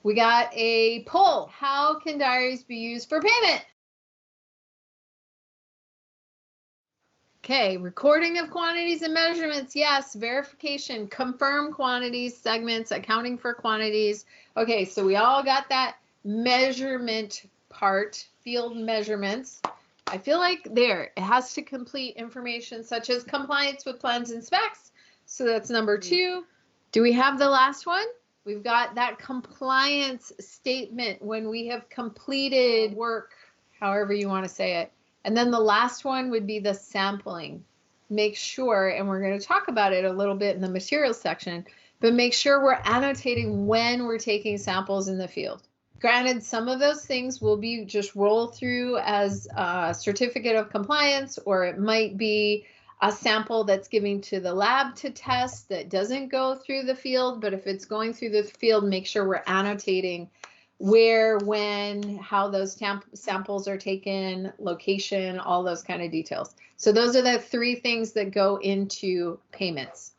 We got a poll. How can diaries be used for payment? Okay, recording of quantities and measurements, yes. Verification, confirm quantities, segments, accounting for quantities. Okay, so we all got that measurement part, field measurements. I feel like there, it has to complete information such as compliance with plans and specs. So that's number 2. Do we have the last one? We've got that compliance statement when we have completed work, however you want to say it. And then the last one would be the sampling. Make sure, and we're going to talk about it a little bit in the materials section, but make sure we're annotating when we're taking samples in the field. Granted, some of those things will be just roll through as a certificate of compliance, or it might be a sample that's given to the lab to test that doesn't go through the field. But if it's going through the field, make sure we're annotating where, when, how those samples are taken, location, all those kind of details. So those are the 3 things that go into payments.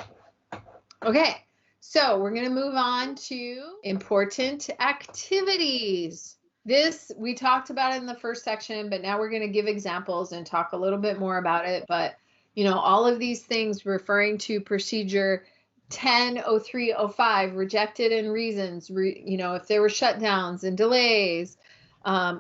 Okay, so we're going to move on to important activities. This we talked about in the first section, but now we're going to give examples and talk a little bit more about it. But, you know, all of these things referring to procedure 10.03.05, rejected and reasons, you know, if there were shutdowns and delays,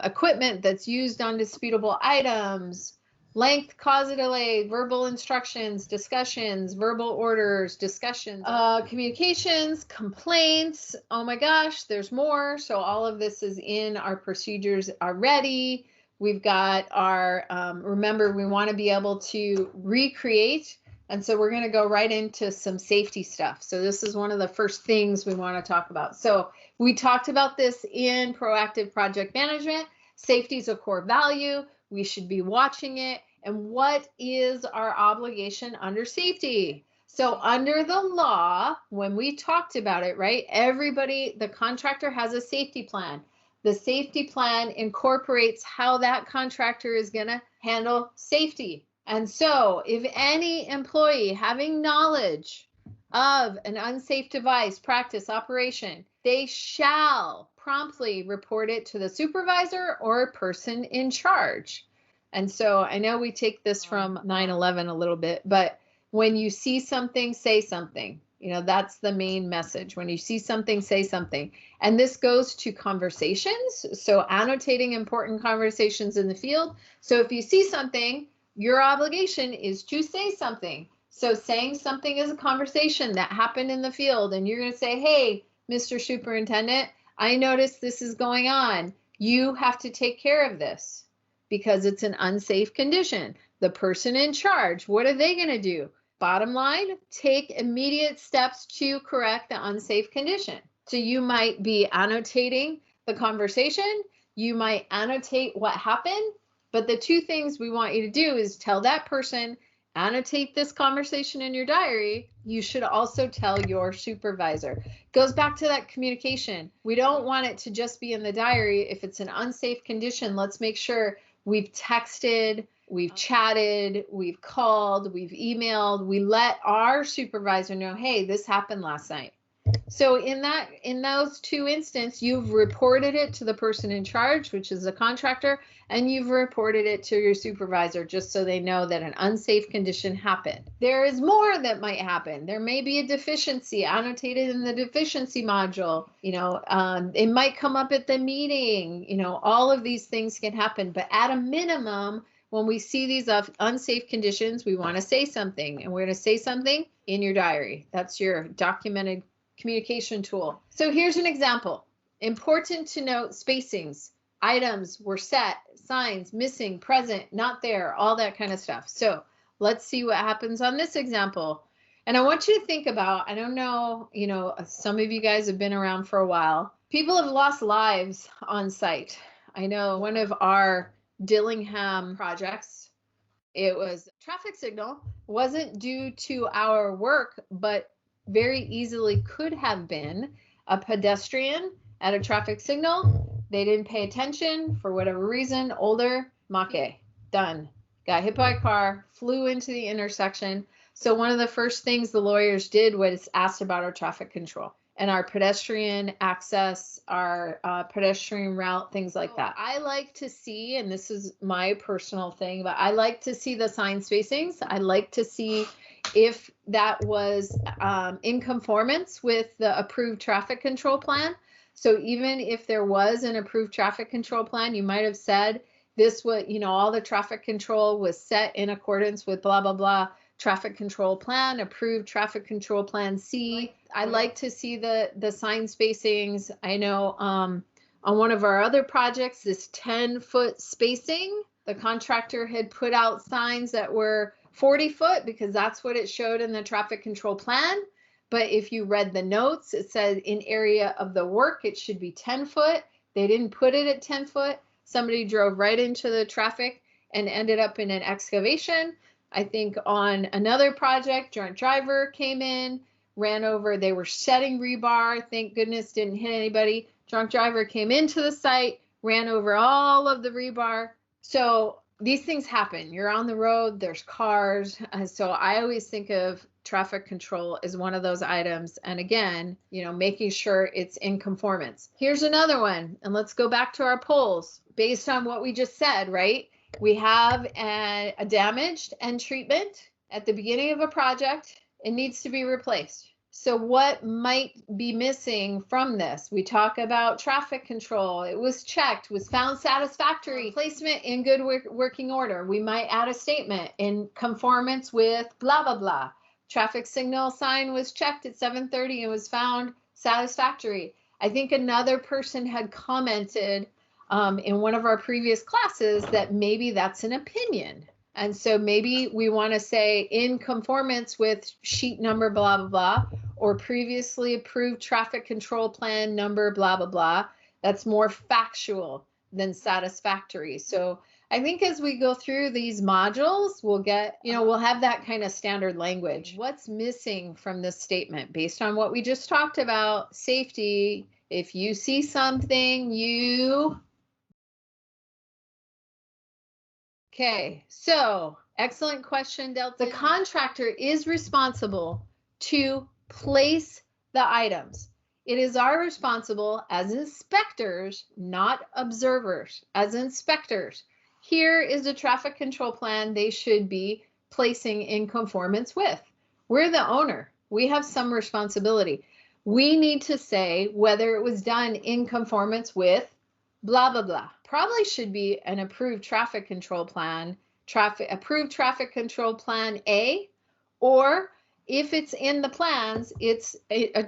equipment that's used on disputable items, length, cause of delay, verbal instructions, discussions, verbal orders, discussions, communications, complaints. Oh my gosh, there's more. So all of this is in our procedures already. We've got our, remember, we want to be able to recreate. And so we're going to go right into some safety stuff. So this is one of the first things we want to talk about. So we talked about this in proactive project management. Safety is a core value. We should be watching it. And what is our obligation under safety? So under the law, when we talked about it, right, everybody, the contractor has a safety plan. The safety plan incorporates how that contractor is going to handle safety. And so if any employee having knowledge of an unsafe device, practice, operation, they shall promptly report it to the supervisor or person in charge. And so I know we take this from 9/11 a little bit, but when you see something, say something. You know, that's the main message. When you see something, say something. And this goes to conversations. So annotating important conversations in the field. So if you see something, your obligation is to say something. So saying something is a conversation that happened in the field, and you're going to say, hey, Mr. Superintendent, I noticed this is going on. You have to take care of this because it's an unsafe condition. The person in charge, what are they going to do? Bottom line, take immediate steps to correct the unsafe condition. So you might be annotating the conversation. You might annotate what happened. But the 2 things we want you to do is tell that person, annotate this conversation in your diary. You should also tell your supervisor. Goes back to that communication. We don't want it to just be in the diary. If it's an unsafe condition, let's make sure we've texted, we've chatted, we've called, we've emailed. We let our supervisor know, hey, this happened last night. So in those 2 instances, you've reported it to the person in charge, which is the contractor, and you've reported it to your supervisor just so they know that an unsafe condition happened. There is more that might happen. There may be a deficiency annotated in the deficiency module. You know, it might come up at the meeting. You know, all of these things can happen. But at a minimum, when we see these unsafe conditions, we want to say something. And we're going to say something in your diary. That's your documented communication tool. So here's an example. Important to note spacings. Items were set, signs missing, present, not there, all that kind of stuff. So let's see what happens on this example. And I want you to think about, I don't know, you know, some of you guys have been around for a while. People have lost lives on site. I know one of our Dillingham projects, it was a traffic signal, wasn't due to our work, but very easily could have been a pedestrian at a traffic signal. They didn't pay attention for whatever reason. Older, make, done. Got hit by a car, flew into the intersection. So one of the first things the lawyers did was asked about our traffic control. and our pedestrian access, our pedestrian route, things like that. I like to see, and this is my personal thing, but I like to see the sign spacings. I like to see if that was in conformance with the approved traffic control plan. So even if there was an approved traffic control plan, you might have said this was, you know, all the traffic control was set in accordance with blah, blah, blah, traffic control plan, approved traffic control plan C. I like to see the sign spacings. I know on one of our other projects, this 10-foot spacing, the contractor had put out signs that were 40 foot because that's what it showed in the traffic control plan. But if you read the notes, it said in area of the work, it should be 10 foot. They didn't put it at 10 foot. Somebody drove right into the traffic and ended up in an excavation. I think on another project, drunk driver came in, ran over, they were shedding rebar, thank goodness didn't hit anybody. Drunk driver came into the site, ran over all of the rebar. So these things happen. You're on the road, there's cars. So I always think of traffic control as one of those items. And again, you know, making sure it's in conformance. Here's another one. And let's go back to our polls based on what we just said, right? We have a damaged end treatment at the beginning of a project. It needs to be replaced. So what might be missing from this? We talk about traffic control. It was checked, was found satisfactory. Placement in good working order. We might add a statement in conformance with blah, blah, blah. Traffic signal sign was checked at 7:30 and was found satisfactory. I think another person had commented in one of our previous classes that maybe that's an opinion. And so maybe we want to say in conformance with sheet number blah, blah, blah, or previously approved traffic control plan number blah, blah, blah. That's more factual than satisfactory. So I think as we go through these modules, we'll get, you know, we'll have that kind of standard language. What's missing from this statement based on what we just talked about? Safety. If you see something, you... Okay, so excellent question, Delta. The contractor is responsible to place the items. It is our responsible as inspectors, not observers, as inspectors. Here is a traffic control plan they should be placing in conformance with. We're the owner. We have some responsibility. We need to say whether it was done in conformance with blah, blah, blah. Probably should be an approved traffic control plan, approved traffic control plan A, or if it's in the plans, it's a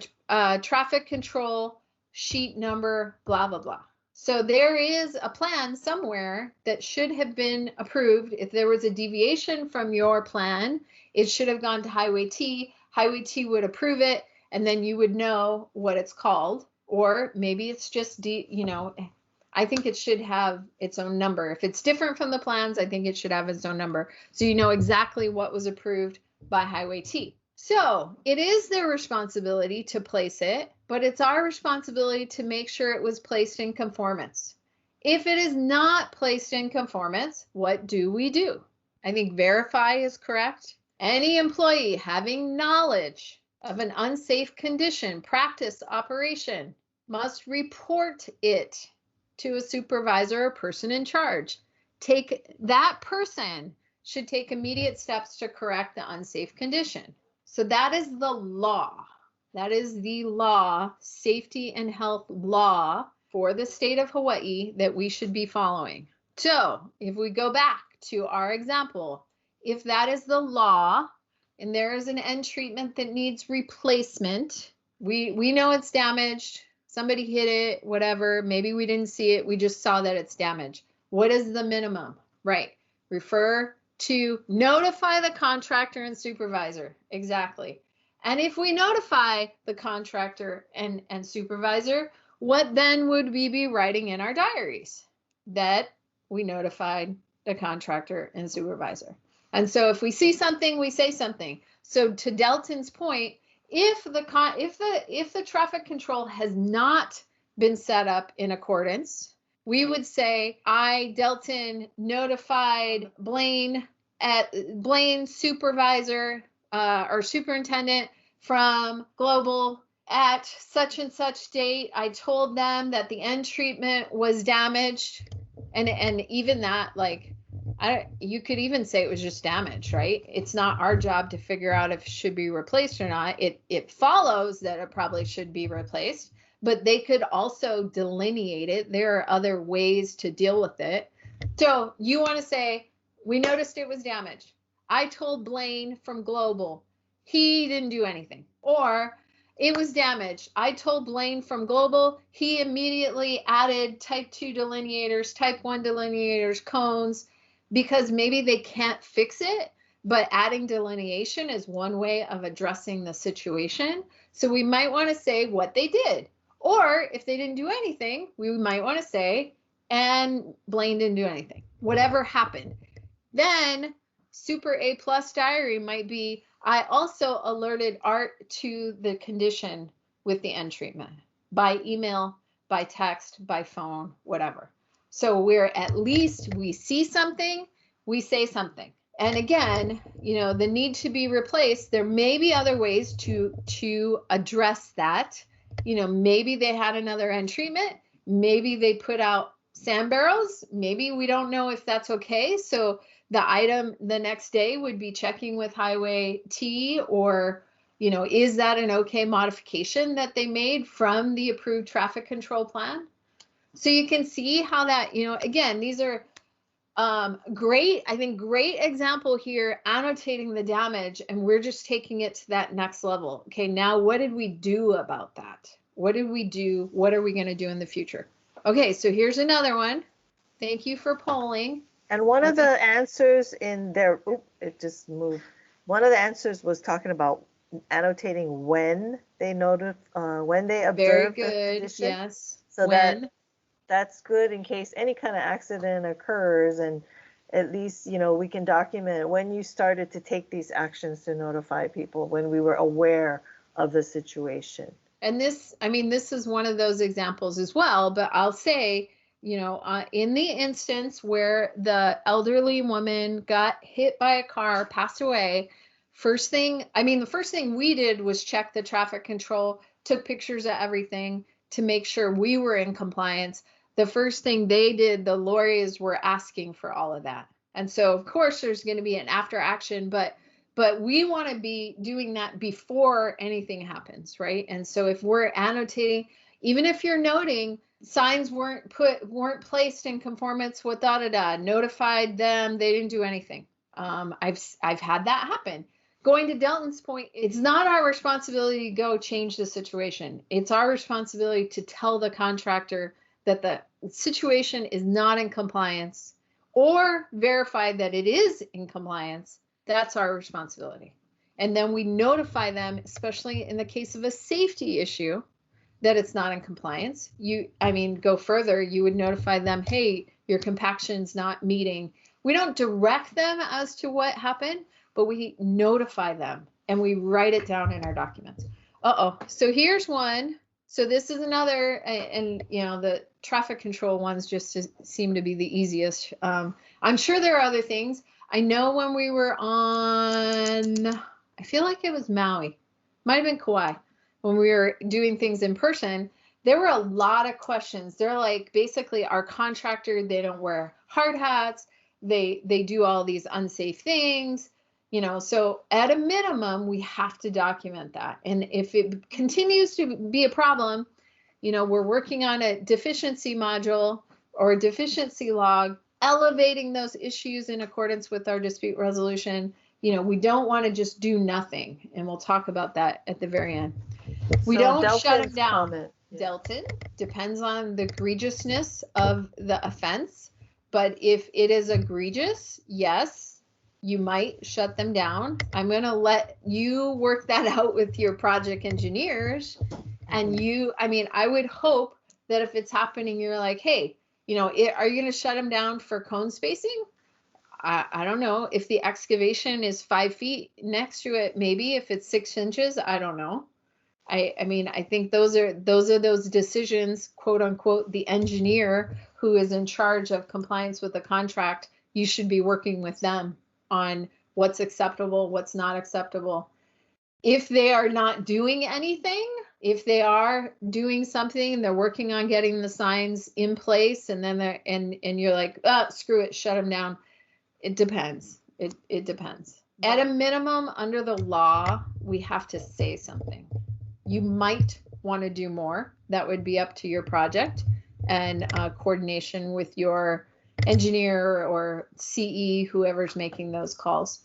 traffic control sheet number, blah, blah, blah. So there is a plan somewhere that should have been approved. If there was a deviation from your plan, it should have gone to Highway T. Highway T would approve it, and then you would know what it's called. Or maybe it's just, you know, I think it should have its own number. If it's different from the plans, I think it should have its own number. So you know exactly what was approved by Highway T. So it is their responsibility to place it, but it's our responsibility to make sure it was placed in conformance. If it is not placed in conformance, what do we do? I think verify is correct. Any employee having knowledge of an unsafe condition, practice, operation must report it to a supervisor or person in charge. That person should take immediate steps to correct the unsafe condition. So that is the law. That is the law, safety and health law for the state of Hawaii that we should be following. So if we go back to our example, if that is the law and there is an end treatment that needs replacement, we know it's damaged. Somebody hit it, whatever. Maybe we didn't see it. We just saw that it's damaged. What is the minimum? Right. Refer to notify the contractor and supervisor. Exactly. And if we notify the contractor and supervisor, what then would we be writing in our diaries? That we notified the contractor and supervisor. And so if we see something, we say something. So to Delton's point, if the traffic control has not been set up in accordance, we would say, I, Delton, notified Blaine supervisor or superintendent from Global at such and such date, I told them that the end treatment was damaged. And even that, like, you could even say it was just damaged, right? It's not our job to figure out if it should be replaced or not. It follows that it probably should be replaced, but they could also delineate it. There are other ways to deal with it. So you want to say, we noticed it was damaged. I told Blaine from Global. He didn't do anything. Or it was damaged. I told Blaine from Global. He immediately added type 2 delineators, type 1 delineators, cones, because maybe they can't fix it, but adding delineation is one way of addressing the situation. So we might want to say what they did. Or if they didn't do anything, we might want to say, and Blaine didn't do anything. Whatever happened. Then super A+ diary might be, I also alerted Art to the condition with the end treatment by email, by text, by phone, whatever. So we're at least, we see something, we say something. And again, you know, the need to be replaced, there may be other ways to address that. You know, maybe they had another end treatment, maybe they put out sand barrels, maybe we don't know if that's okay. So the item the next day would be checking with Highway T, or, you know, is that an okay modification that they made from the approved traffic control plan? So you can see how that, you know, again, these are great, I think great example here, annotating the damage, and we're just taking it to that next level. Okay, now what did we do about that? What did we do? What are we going to do in the future? Okay, so here's another one. Thank you for polling. And one of the answers in there, it just moved. One of the answers was talking about annotating when they when they observe the condition. Yes. So that's good in case any kind of accident occurs, and at least, you know, we can document when you started to take these actions to notify people, when we were aware of the situation. And this, I mean, this is one of those examples as well, but I'll say, you know, in the instance where the elderly woman got hit by a car, passed away, first thing, I mean, the first thing we did was check the traffic control, took pictures of everything to make sure we were in compliance. The first thing they did, the lawyers were asking for all of that. And so, of course, there's going to be an after action, but we want to be doing that before anything happens, right? And so if we're annotating, even if you're noting signs weren't placed in conformance with notified them, they didn't do anything. I've had that happen. Going to Delton's point, it's not our responsibility to go change the situation. It's our responsibility to tell the contractor that the situation is not in compliance, or verify that it is in compliance. That's our responsibility. And then we notify them, especially in the case of a safety issue, that it's not in compliance. Go further, you would notify them, hey, your compaction's not meeting. We don't direct them as to what happened, but we notify them and we write it down in our documents. So here's one. So this is another, and you know, the traffic control ones just seem to be the easiest. I'm sure there are other things. I know when we were on, I feel like it was Maui, might have been Kauai, when we were doing things in person, there were a lot of questions. They're like, basically our contractor, they don't wear hard hats. They do all these unsafe things, you know, so at a minimum, we have to document that. And if it continues to be a problem, you know, we're working on a deficiency module or a deficiency log, elevating those issues in accordance with our dispute resolution. You know, we don't want to just do nothing. And we'll talk about that at the very end. We don't shut them down. Yeah. Delton, depends on the egregiousness of the offense. But if it is egregious, yes, you might shut them down. I'm going to let you work that out with your project engineers. And I would hope that if it's happening, you're like, hey, you know, are you going to shut them down for cone spacing? I don't know. If the excavation is 5 feet next to it, maybe. If it's 6 inches, I don't know. I think those are those decisions, quote unquote, the engineer who is in charge of compliance with the contract, you should be working with them on what's acceptable, what's not acceptable. If they are not doing anything, If they are doing something and they're working on getting the signs in place, and then they're and you're like, oh, screw it, shut them down. It depends. It depends. At a minimum, under the law, we have to say something. You might want to do more. That would be up to your project and coordination with your engineer or CE, whoever's making those calls.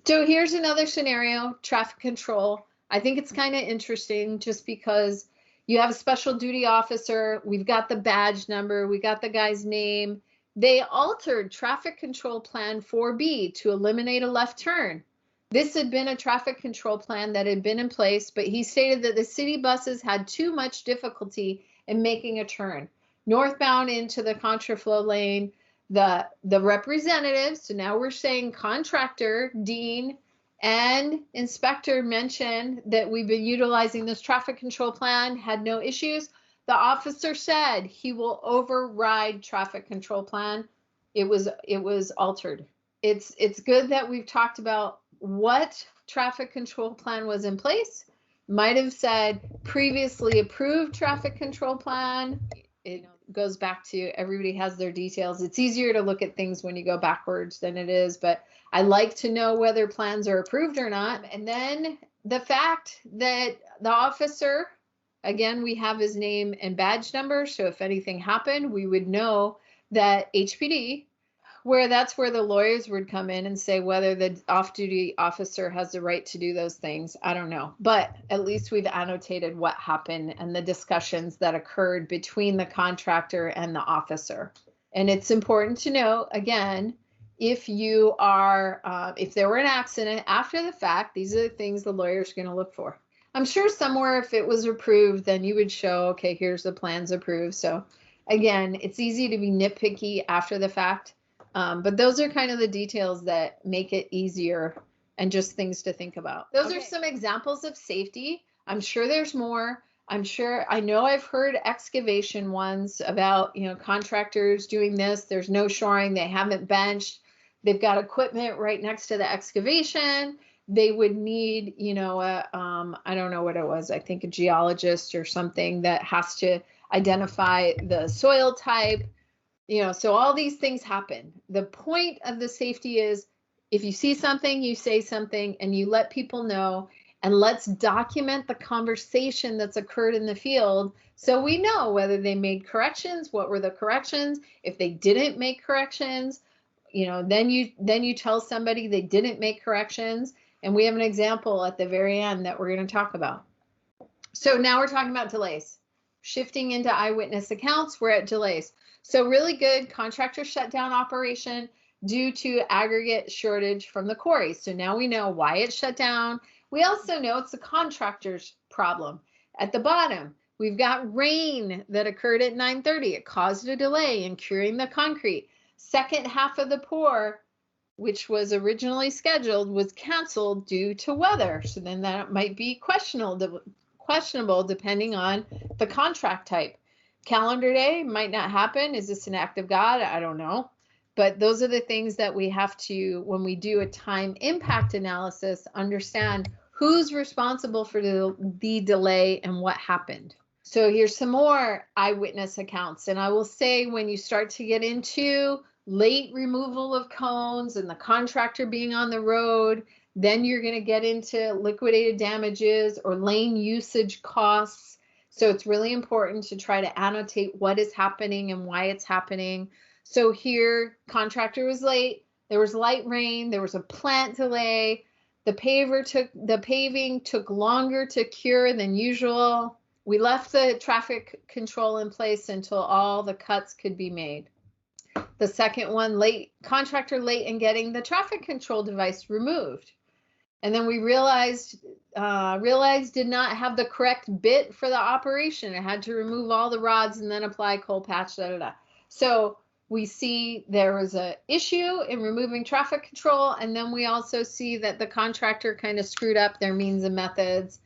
So here's another scenario, traffic control. I think it's kind of interesting just because you have a special duty officer. We've got the badge number. We got the guy's name. They altered traffic control plan 4B to eliminate a left turn. This had been a traffic control plan that had been in place, but he stated that the city buses had too much difficulty in making a turn. Northbound into the contraflow lane, the representatives, so now we're saying contractor, dean, and inspector mentioned that we've been utilizing this traffic control plan, had no issues. The officer said he will override traffic control plan. It was altered. It's good that we've talked about what traffic control plan was in place. Might have said previously approved traffic control plan. It goes back to everybody has their details. It's easier to look at things when you go backwards than it is, but I like to know whether plans are approved or not. And then the fact that the officer, again, we have his name and badge number, so if anything happened, we would know that HPD, that's where the lawyers would come in and say whether the off-duty officer has the right to do those things. I don't know, but at least we've annotated what happened and the discussions that occurred between the contractor and the officer. And it's important to know, again, if you are, if there were an accident after the fact, these are the things the lawyer's going to look for. I'm sure somewhere if it was approved, then you would show, okay, here's the plans approved. So again, it's easy to be nitpicky after the fact. But those are kind of the details that make it easier and just things to think about. Those are some examples of safety. I'm sure there's more. I know I've heard excavation ones about, contractors doing this. There's no shoring. They haven't benched. They've got equipment right next to the excavation. They would need, I don't know what it was. I think a geologist or something that has to identify the soil type. So all these things happen. The point of the safety is if you see something, you say something and you let people know, and let's document the conversation that's occurred in the field so we know whether they made corrections, what were the corrections. If they didn't make corrections, then you tell somebody they didn't make corrections. And we have an example at the very end that we're going to talk about. So now we're talking about delays. Shifting into eyewitness accounts, we're at delays. So really good contractor shutdown operation due to aggregate shortage from the quarry. So now we know why it shut down. We also know it's the contractor's problem. At the bottom, we've got rain that occurred at 9:30. It caused a delay in curing the concrete. Second half of the pour, which was originally scheduled, was canceled due to weather. So then that might be questionable depending on the contract type. Calendar day might not happen. Is this an act of God? I don't know. But those are the things that we have to, when we do a time impact analysis, understand who's responsible for the delay and what happened. So here's some more eyewitness accounts. And I will say when you start to get into late removal of cones and the contractor being on the road, then you're going to get into liquidated damages or lane usage costs. So it's really important to try to annotate what is happening and why it's happening. So here, contractor was late, there was light rain, there was a plant delay, the paving took longer to cure than usual. We left the traffic control in place until all the cuts could be made. The second one, contractor late in getting the traffic control device removed. And then we realized did not have the correct bit for the operation. It had to remove all the rods and then apply cold patch, So we see there was an issue in removing traffic control. And then we also see that the contractor kind of screwed up their means and methods.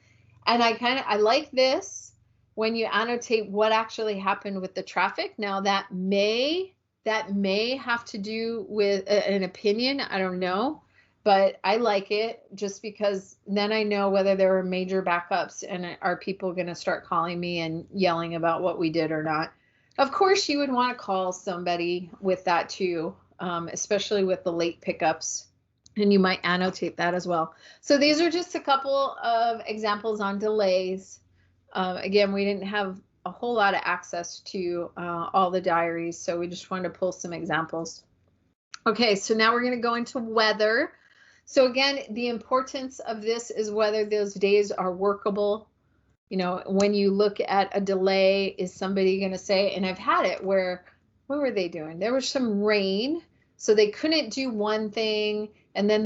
And I like this when you annotate what actually happened with the traffic. Now that may have to do with an opinion. I don't know. but I like it just because then I know whether there were major backups and are people going to start calling me and yelling about what we did or not. Of course, you would want to call somebody with that too, especially with the late pickups, and you might annotate that as well. So these are just a couple of examples on delays. Again, we didn't have a whole lot of access to all the diaries, so we just wanted to pull some examples. Okay, so now we're going to go into weather. So again, the importance of this is whether those days are workable. You know, when you look at a delay, is somebody going to say, and I've had it where, what were they doing? There was some rain, so they couldn't do one thing, and then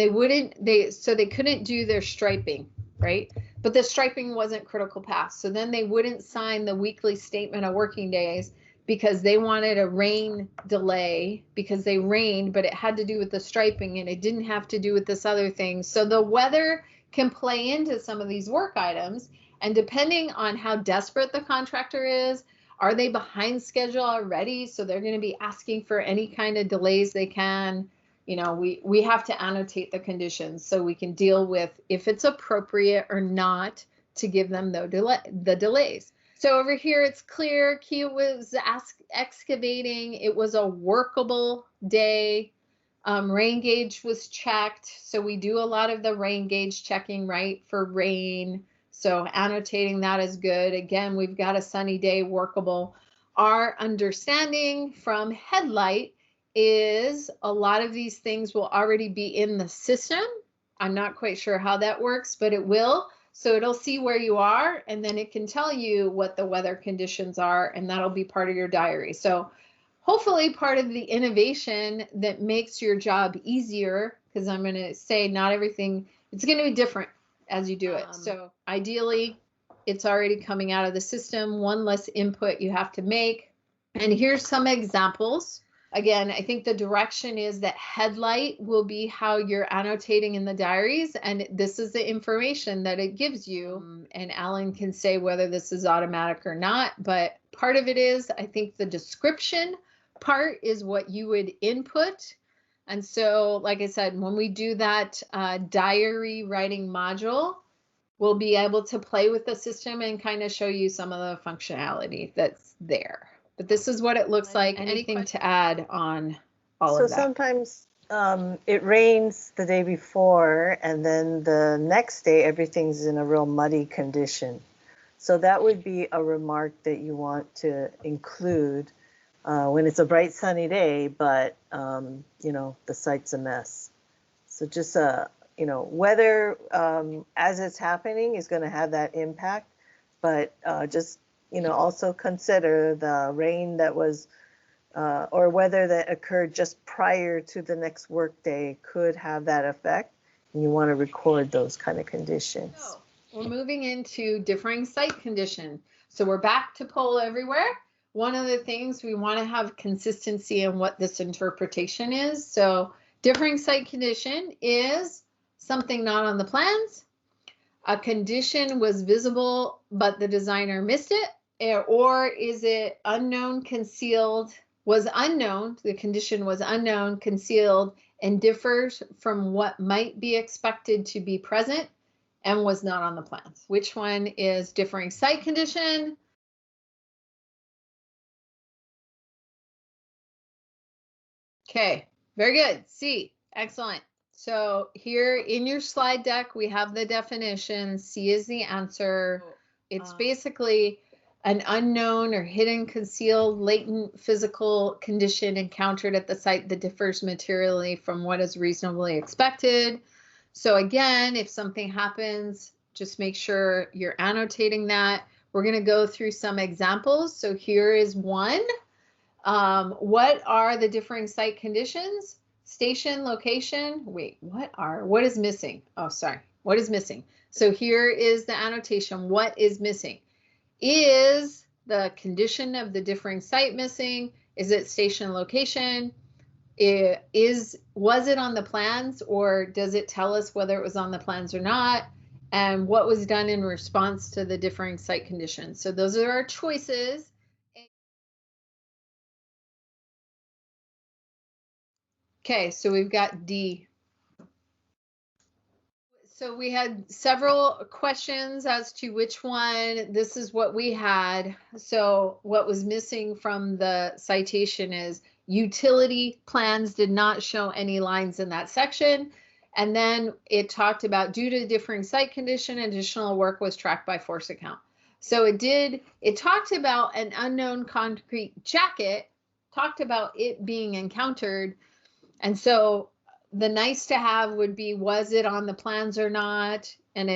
so they couldn't do their striping, right? But the striping wasn't critical path. So then they wouldn't sign the weekly statement of working days because they wanted a rain delay because they rained, but it had to do with the striping and it didn't have to do with this other thing. So the weather can play into some of these work items. And depending on how desperate the contractor is, are they behind schedule already? So they're going to be asking for any kind of delays they can. You know, we have to annotate the conditions so we can deal with if it's appropriate or not to give them the delays. So over here, it's clear Kia was excavating. It was a workable day. Rain gauge was checked. So we do a lot of the rain gauge checking, right, for rain. So annotating that is good. Again, we've got a sunny day, workable. Our understanding from HEADLIGHT is a lot of these things will already be in the system. I'm not quite sure how that works, but it will. So it'll see where you are, and then it can tell you what the weather conditions are, and that'll be part of your diary. So hopefully part of the innovation that makes your job easier, because I'm going to say not everything, it's going to be different as you do it. So ideally, it's already coming out of the system, one less input you have to make. And here's some examples. Again, I think the direction is that HEADLIGHT will be how you're annotating in the diaries, and this is the information that it gives you. And Alan can say whether this is automatic or not, but part of it is, I think the description part is what you would input. And so, like I said, when we do that diary writing module, we'll be able to play with the system and kind of show you some of the functionality that's there. But this is what it looks like. Anything to add on all of that? So sometimes it rains the day before, and then the next day everything's in a real muddy condition. So that would be a remark that you want to include when it's a bright sunny day, but you know, the site's a mess. So just you know, weather as it's happening is going to have that impact, but just, you know, also consider the rain that was or weather that occurred just prior to the next workday could have that effect, and you want to record those kind of conditions. So we're moving into differing site condition. So we're back to poll everywhere. One of the things we want to have consistency in what this interpretation is. So differing site condition is something not on the plans. A condition was visible, but the designer missed it. Or is it unknown, concealed, was unknown, the condition was unknown, concealed, and differs from what might be expected to be present and was not on the plans. Which one is differing site condition? Okay, very good. C, excellent. So here in your slide deck, we have the definition. C is the answer. It's basically an unknown or hidden, concealed, latent physical condition encountered at the site that differs materially from what is reasonably expected. So again, if something happens, just make sure you're annotating that. We're going to go through some examples. So here is one. What are the differing site conditions? Station, location. Wait, what is missing? Oh, sorry. What is missing? So here is the annotation. What is missing? Is the condition of the differing site missing? Is it station, location? Was it on the plans, or does it tell us whether it was on the plans or not? And what was done in response to the differing site conditions? So those are our choices. Okay, so we've got D. So we had several questions as to which one. This is what we had. So what was missing from the citation is utility plans did not show any lines in that section. And then it talked about due to differing site condition, additional work was tracked by force account. So it talked about an unknown concrete jacket, talked about it being encountered. And so the nice to have would be, was it on the plans or not? And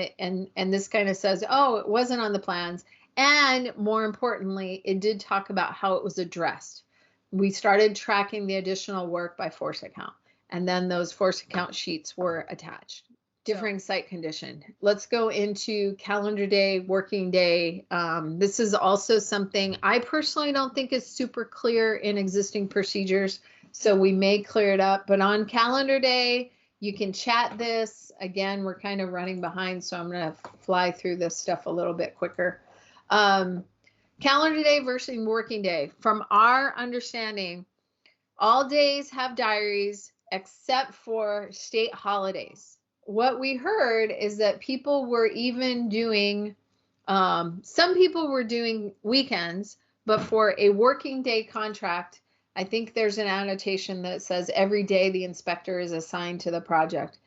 this kind of says, oh, it wasn't on the plans. And more importantly, it did talk about how it was addressed. We started tracking the additional work by force account, and then those force account sheets were attached. Differing site condition. Let's go into calendar day, working day. This is also something I personally don't think is super clear in existing procedures, so we may clear it up. But on calendar day, you can chat this. Again, we're kind of running behind, so I'm going to fly through this stuff a little bit quicker. Calendar day versus working day. From our understanding, all days have diaries except for state holidays. What we heard is that people were even doing, some people were doing weekends, but for a working day contract, I think there's an annotation that says every day the inspector is assigned to the project.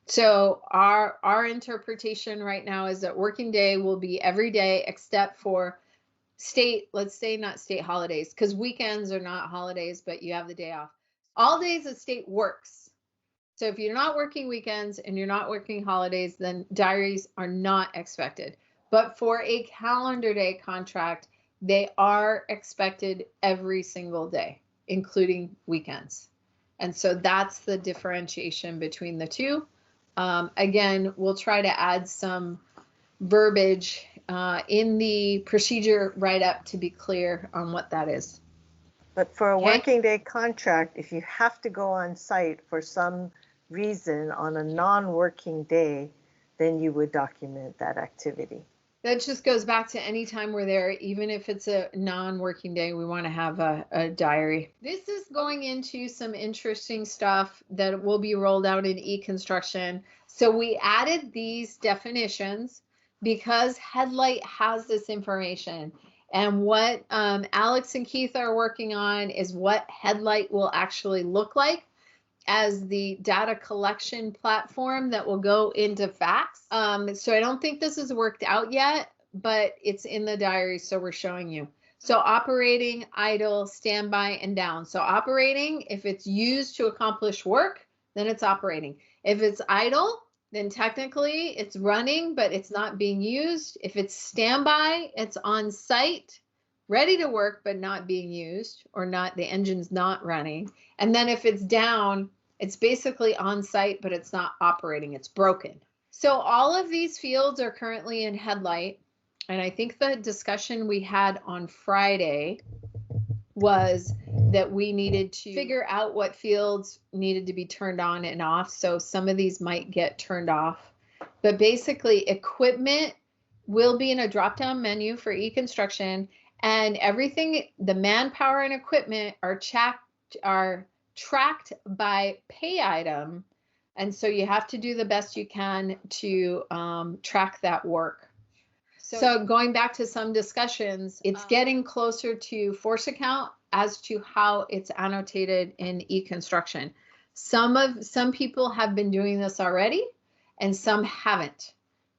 So our interpretation right now is that working day will be every day except for state, let's say not state holidays, because weekends are not holidays, but you have the day off. All days the state works. So if you're not working weekends and you're not working holidays, then diaries are not expected. But for a calendar day contract, they are expected every single day, including weekends. And so that's the differentiation between the two. Again, we'll try to add some verbiage in the procedure write-up to be clear on what that is. But for a working day contract, if you have to go on site for some reason on a non-working day, then you would document that activity. That just goes back to any time we're there, even if it's a non-working day, we want to have a diary. This is going into some interesting stuff that will be rolled out in e-construction. So we added these definitions because HEADLIGHT has this information. And what Alex and Keith are working on is what HEADLIGHT will actually look like as the data collection platform that will go into facts. So I don't think this is worked out yet, but it's in the diary, so we're showing you. So operating, idle, standby, and down. So operating, if it's used to accomplish work, then it's operating. If it's idle, then technically it's running, but it's not being used. If it's standby, it's on site, ready to work, but not being used, or not, the engine's not running. And then if it's down, it's basically on site, but it's not operating, it's broken. So all of these fields are currently in HEADLIGHT. And I think the discussion we had on Friday was that we needed to figure out what fields needed to be turned on and off. So some of these might get turned off. But basically, equipment will be in a drop-down menu for e-construction, and everything, the manpower and equipment are tracked by pay item. And so you have to do the best you can to track that work. So going back to some discussions, it's getting closer to force account as to how it's annotated in e-construction. Some people have been doing this already and some haven't.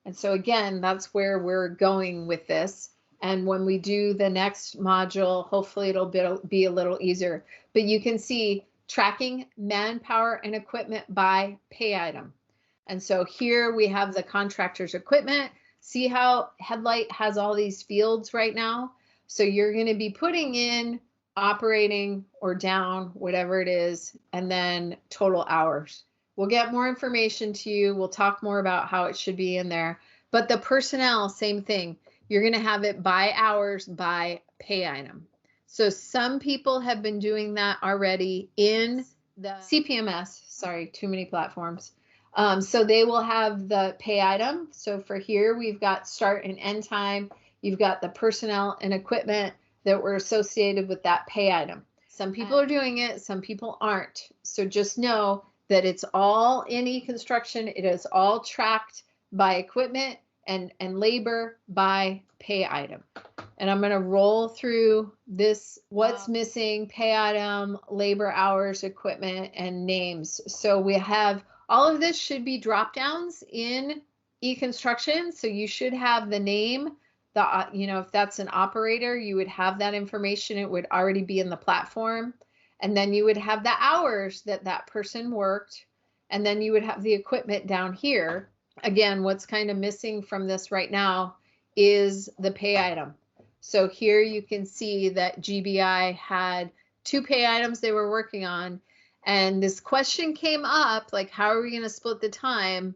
And so again, that's where we're going with this. And when we do the next module, hopefully it'll be a little easier. But you can see tracking manpower and equipment by pay item. And so here we have the contractor's equipment. See how HEADLIGHT has all these fields right now? So you're going to be putting in operating or down, whatever it is, and then total hours. We'll get more information to you. We'll talk more about how it should be in there. But the personnel, same thing. You're going to have it by hours, by pay item. So some people have been doing that already in the CPMS. Sorry, too many platforms. So they will have the pay item. So for here, we've got start and end time. You've got the personnel and equipment that were associated with that pay item. Some people are doing it, some people aren't. So just know that it's all in e-construction. It is all tracked by equipment and labor by pay item. And I'm going to roll through this, what's missing, pay item, labor hours, equipment, and names. So we have all of this should be drop downs in e-construction. So you should have the name, if that's an operator, you would have that information. It would already be in the platform. And then you would have the hours that that person worked. And then you would have the equipment down here. Again, what's kind of missing from this right now is the pay item. So here you can see that GBI had 2 pay items they were working on. And this question came up, like, how are we going to split the time?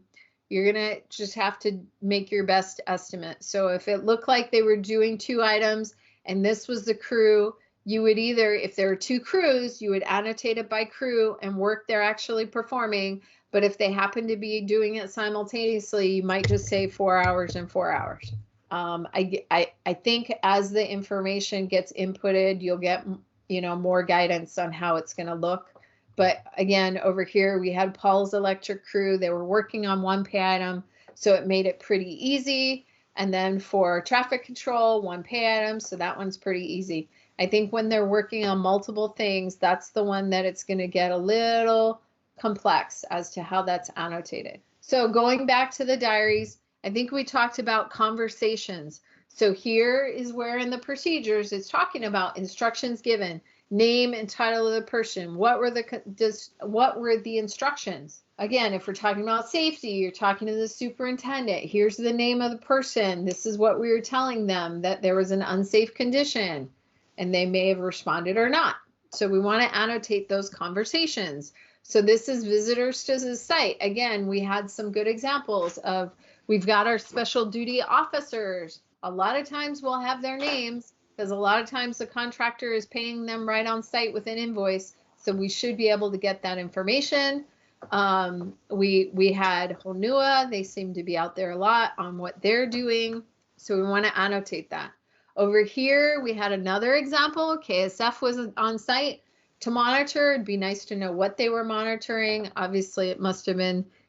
You're going to just have to make your best estimate. So if it looked like they were doing 2 items and this was the crew, you would either, if there are 2 crews, you would annotate it by crew and work they're actually performing. But if they happen to be doing it simultaneously, you might just say 4 hours and 4 hours. I think as the information gets inputted, you'll get, more guidance on how it's going to look. But again, over here, we had Paul's electric crew. They were working on 1 pay item, so it made it pretty easy. And then for traffic control, 1 pay item, so that one's pretty easy. I think when they're working on multiple things, that's the one that it's going to get a little complex as to how that's annotated. So going back to the diaries, I think we talked about conversations. So here is where in the procedures it's talking about instructions given, name and title of the person. What were the instructions? Again, if we're talking about safety, you're talking to the superintendent. Here's the name of the person. This is what we were telling them, that there was an unsafe condition, and they may have responded or not. So we want to annotate those conversations. So this is visitors to the site. Again, we had some good examples of, we've got our special duty officers. A lot of times we'll have their names because a lot of times the contractor is paying them right on site with an invoice. So we should be able to get that information. We had Honua. They seem to be out there a lot on what they're doing. So we want to annotate that. Over here, we had another example. KSF was on site to monitor. It'd be nice to know what they were monitoring. Obviously, it must have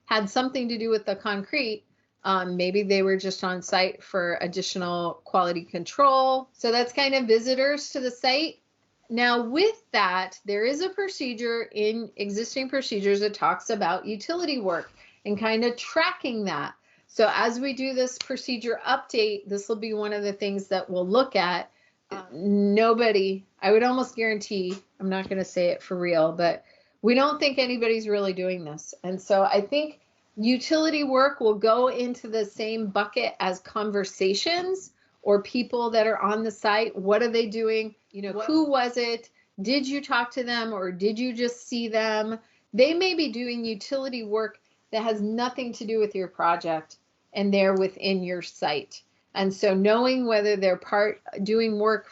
had something to do with the concrete. Maybe they were just on site for additional quality control. So that's kind of visitors to the site. Now with that, there is a procedure in existing procedures that talks about utility work and kind of tracking that. So as we do this procedure update, this will be one of the things that we'll look at. Nobody, I would almost guarantee, I'm not going to say it for real, but we don't think anybody's really doing this. And so I think utility work will go into the same bucket as conversations or people that are on the site. What are they doing? Who was it? Did you talk to them or did you just see them? They may be doing utility work that has nothing to do with your project and they're within your site. And so knowing whether they're doing work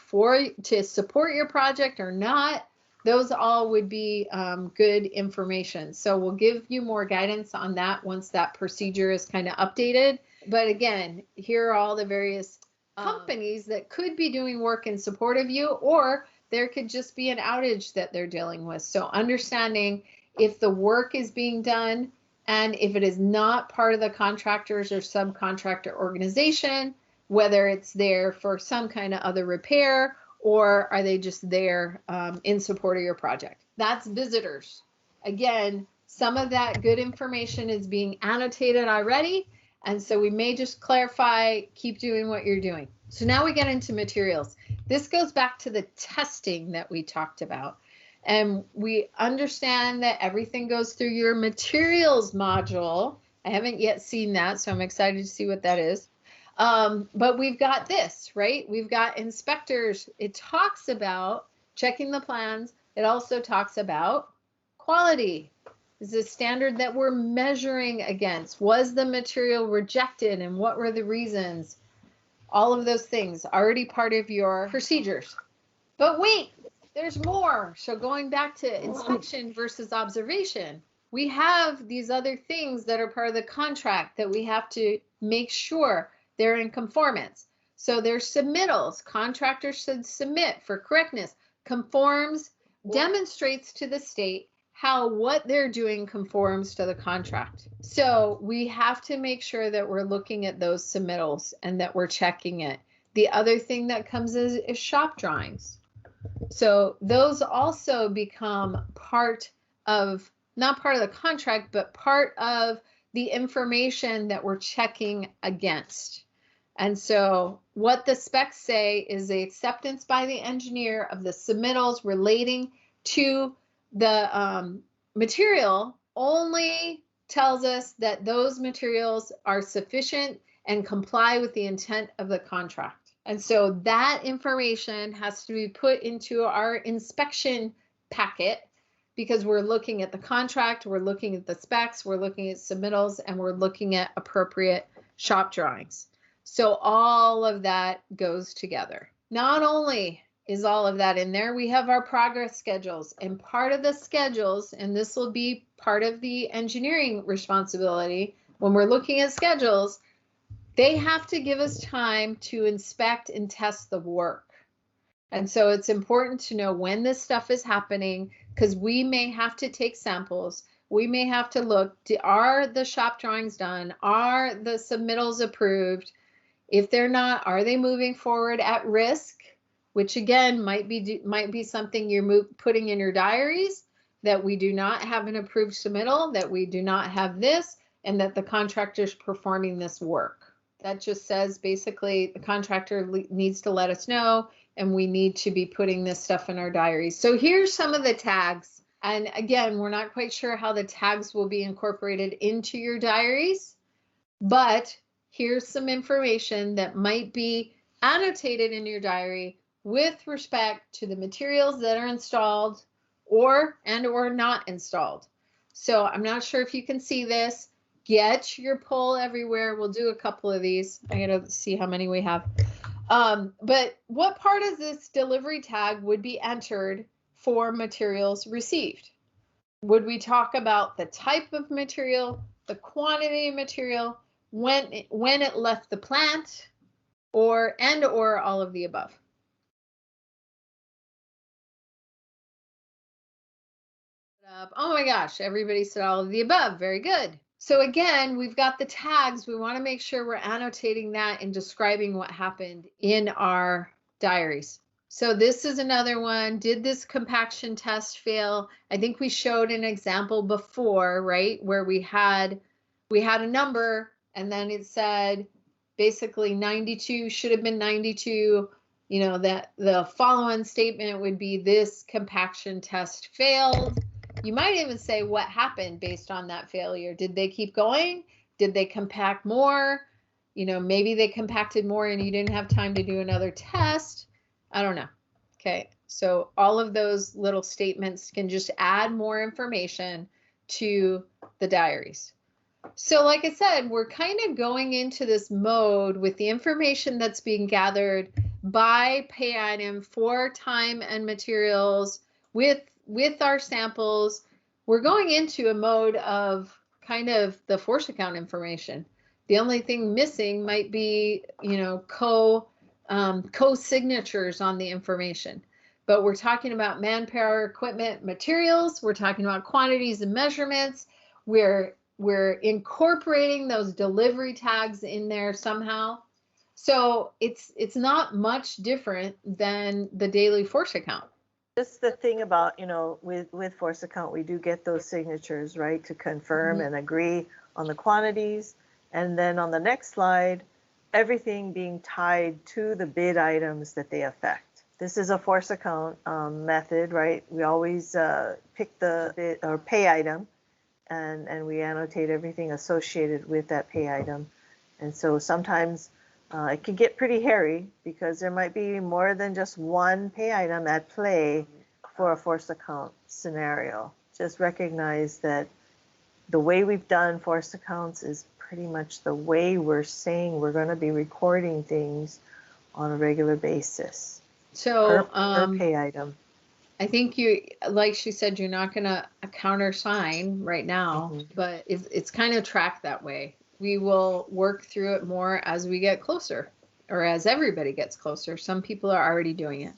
to support your project or not, those all would be good information. So we'll give you more guidance on that once that procedure is kind of updated. But again, here are all the various companies that could be doing work in support of you, or there could just be an outage that they're dealing with. So understanding if the work is being done and if it is not part of the contractors or subcontractor organization, whether it's there for some kind of other repair or are they just there in support of your project. That's visitors. Again, some of that good information is being annotated already. And so we may just clarify, keep doing what you're doing. So now we get into materials. This goes back to the testing that we talked about. And we understand that everything goes through your materials module. I haven't yet seen that, so I'm excited to see what that is. But we've got this, right? We've got inspectors. It talks about checking the plans. It also talks about quality. Is the standard that we're measuring against? Was the material rejected and what were the reasons? All of those things already part of your procedures. But wait, there's more. So going back to inspection versus observation, we have these other things that are part of the contract that we have to make sure they're in conformance. So there's submittals. Contractors should submit for correctness, conforms, demonstrates to the state how what they're doing conforms to the contract. So we have to make sure that we're looking at those submittals and that we're checking it. The other thing that comes is shop drawings. So those also become part of, not part of the contract, but part of the information that we're checking against. And so what the specs say is the acceptance by the engineer of the submittals relating to the material only tells us that those materials are sufficient and comply with the intent of the contract. And so that information has to be put into our inspection packet, because we're looking at the contract, we're looking at the specs, we're looking at submittals, and we're looking at appropriate shop drawings. So all of that goes together. Not only is all of that in there, we have our progress schedules, and part of the schedules, and this will be part of the engineering responsibility when we're looking at schedules, they have to give us time to inspect and test the work. And so it's important to know when this stuff is happening, because we may have to take samples. We may have to look, are the shop drawings done? Are the submittals approved? If they're not, are they moving forward at risk? Which again, might be something you're putting in your diaries, that we do not have an approved submittal, that we do not have this, and that the contractor's performing this work. That just says basically the contractor needs to let us know, and we need to be putting this stuff in our diaries. So here's some of the tags. And again, we're not quite sure how the tags will be incorporated into your diaries, but here's some information that might be annotated in your diary with respect to the materials that are installed or not installed. So I'm not sure if you can see this. Get your poll everywhere. We'll do a couple of these. I gotta see how many we have. But what part of this delivery tag would be entered for materials received? Would we talk about the type of material, the quantity of material, when it left the plant, or all of the above? Oh my gosh, everybody said all of the above. Very good. So again, we've got the tags. We want to make sure we're annotating that and describing what happened in our diaries. So this is another one. Did this compaction test fail? I think we showed an example before, right? Where we had a number, and then it said basically 92 should have been 92. You know, that the follow-on statement would be this compaction test failed. You might even say what happened based on that failure. Did they keep going? Did they compact more? You know, maybe they compacted more and you didn't have time to do another test. I don't know. Okay, so all of those little statements can just add more information to the diaries. So like I said, we're kind of going into this mode with the information that's being gathered by pay item for time and materials with our samples. We're going into a mode of kind of the force account information. The only thing missing might be, you know, co-signatures on the information. But we're talking about manpower, equipment, materials. We're talking about quantities and measurements. We're incorporating those delivery tags in there somehow. So it's not much different than the daily force account. Just the thing about, you know, with force account, we do get those signatures, right, to confirm and agree on the quantities. And then on the next slide, everything being tied to the bid items that they affect. This is a force account method, right? We always pick the bid or pay item, and we annotate everything associated with that pay item. And so sometimes it can get pretty hairy because there might be more than just one pay item at play for a force account scenario. Just recognize that the way we've done force accounts is pretty much the way we're saying we're going to be recording things on a regular basis. So per pay item. I think you, like she said, you're not going to countersign right now, but it's kind of tracked that way. We will work through it more as we get closer, or as everybody gets closer. Some people are already doing it.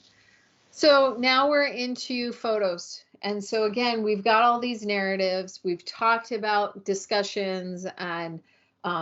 So now we're into photos. And so again, we've got all these narratives. We've talked about discussions and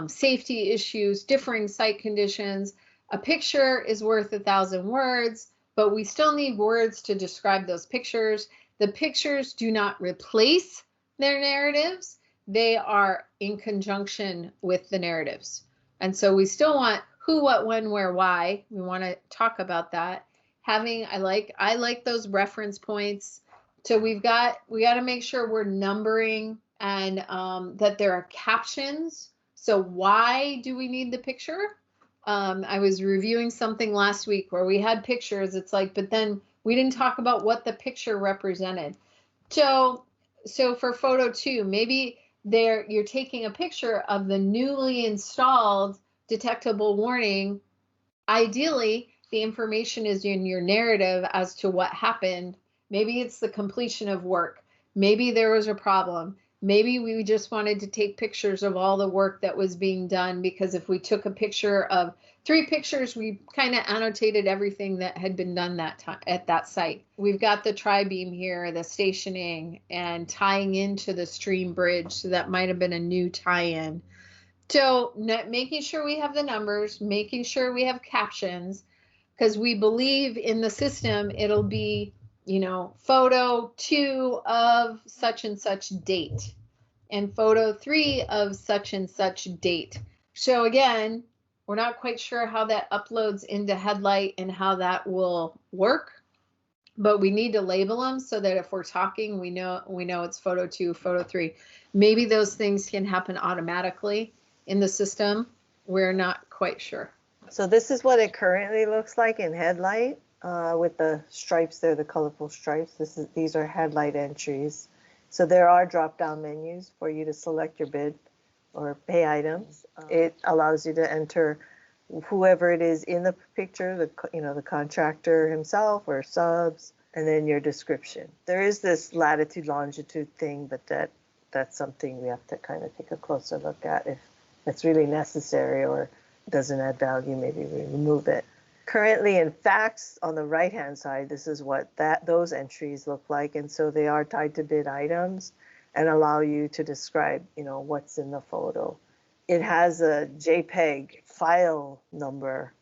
safety issues, differing site conditions. A picture is worth 1,000 words, but we still need words to describe those pictures. The pictures do not replace their narratives. They are in conjunction with the narratives. And so we still want who, what, when, where, why. We want to talk about that. I like those reference points. So we got to make sure we're numbering and that there are captions. So why do we need the picture? I was reviewing something last week where we had pictures. It's like, but then we didn't talk about what the picture represented. So for photo 2, maybe you're taking a picture of the newly installed detectable warning. Ideally, the information is in your narrative as to what happened. Maybe it's the completion of work. Maybe there was a problem. Maybe we just wanted to take pictures of all the work that was being done, because if we took a picture of 3 pictures, we kind of annotated everything that had been done that time at that site. We've got the tri-beam here, the stationing, and tying into the stream bridge. So that might have been a new tie-in. So making sure we have the numbers, making sure we have captions, because we believe in the system, it'll be, photo 2 of such and such date and photo 3 of such and such date. So again, we're not quite sure how that uploads into HEADLIGHT and how that will work, but we need to label them so that if we're talking, we know it's photo 2, photo 3. Maybe those things can happen automatically in the system. We're not quite sure. So this is what it currently looks like in HEADLIGHT with the stripes there, the colorful stripes. These are HEADLIGHT entries. So there are drop-down menus for you to select your bid or pay items. It allows you to enter whoever it is in the picture, the contractor himself or subs, and then your description. There is this latitude, longitude thing, but that's something we have to kind of take a closer look at. If it's really necessary or doesn't add value, maybe we remove it. Currently in facts on the right-hand side, this is what those entries look like. And so they are tied to bid items and allow you to describe, what's in the photo. It has a JPEG file number,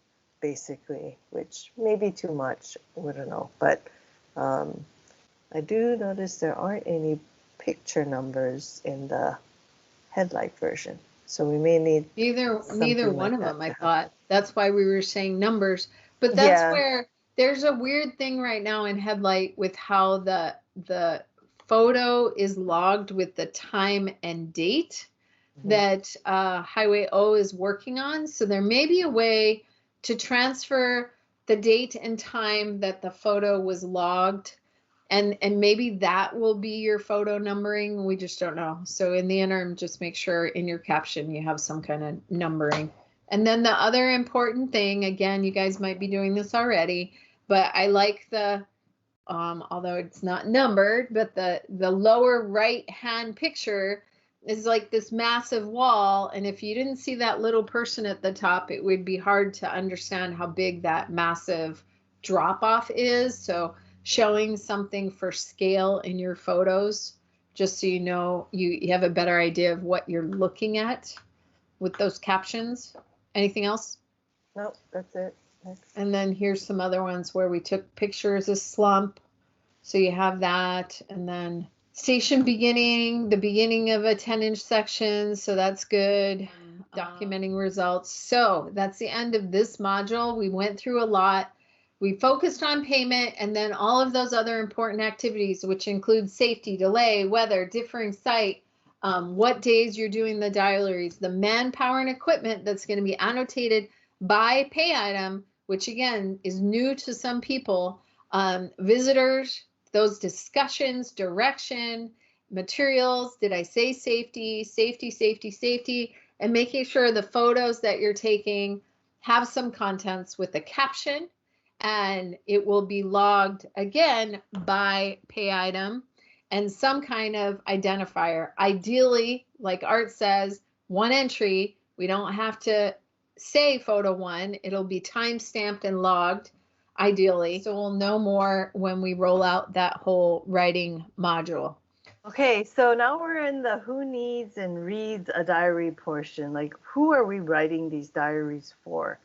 basically, which may be too much. I don't know. But I do notice there aren't any picture numbers in the HEADLIGHT version. So we may need neither one of them, I thought. That's why we were saying numbers. But that's where there's a weird thing right now in HEADLIGHT with how the photo is logged with the time and date that Highway O is working on. So there may be a way to transfer the date and time that the photo was logged, and maybe that will be your photo numbering. We just don't know. So in the interim, just make sure in your caption you have some kind of numbering. And then the other important thing, again, you guys might be doing this already, but I like the although it's not numbered, but the lower right hand picture is like this massive wall. And if you didn't see that little person at the top, it would be hard to understand how big that massive drop off is. So showing something for scale in your photos, just so you know, you have a better idea of what you're looking at with those captions. Anything else? Nope, that's it. And then here's some other ones where we took pictures of slump. So you have that. And then station beginning, the beginning of a 10-inch section. So that's good. Documenting results. So that's the end of this module. We went through a lot. We focused on payment and then all of those other important activities, which include safety, delay, weather, differing site, what days you're doing the diaries, the manpower and equipment that's going to be annotated by pay item, which again is new to some people, visitors, those discussions, direction, materials, did I say safety, safety, safety, safety, and making sure the photos that you're taking have some contents with a caption, and it will be logged again by pay item and some kind of identifier. Ideally, like Art says, one entry. We don't have to say photo 1. It'll be time stamped and logged. ideally. So we'll know more when we roll out that whole writing module. Okay, so now we're in the who needs and reads a diary portion. Like, who are we writing these diaries for?